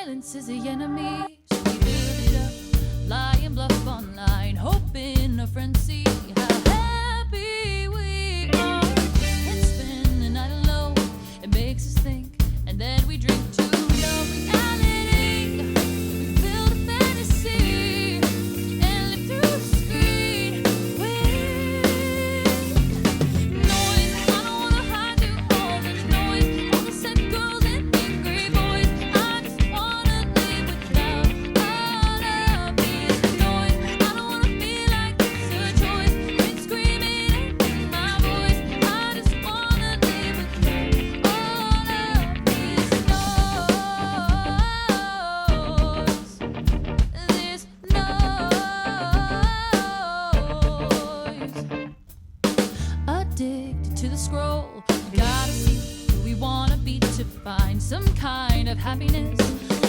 Silence is the enemy, so we build it up, lie and bluff online, hoping our friends see how happy we are. And spend the night alone, it makes us think, and then we drink to no reality. We build a fantasy and live through a screen with noise. I don't wanna hide through all this noise, all the sad girls and angry boys. I just wanna live without all of this noise. I don't wanna feel like it's a choice, been screaming in my voice. I just wanna live without all of this noise. Addicted to the scroll, gotta see who we wanna be to find some kind of happiness.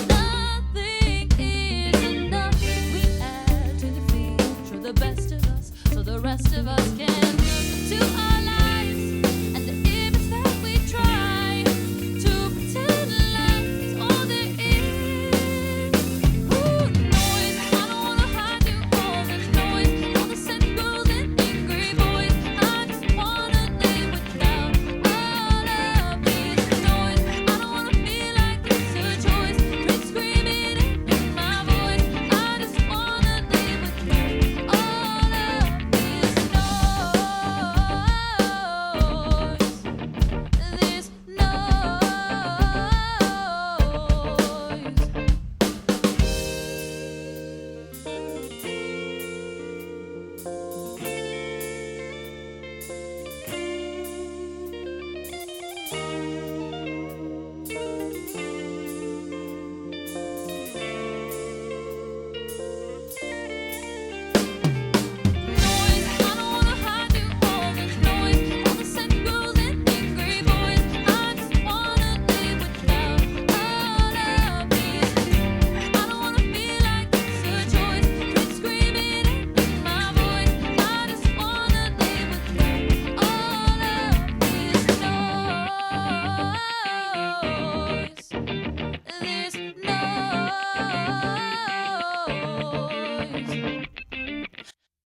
Nothing is enough. We add to the feed for the best of us, so the rest of us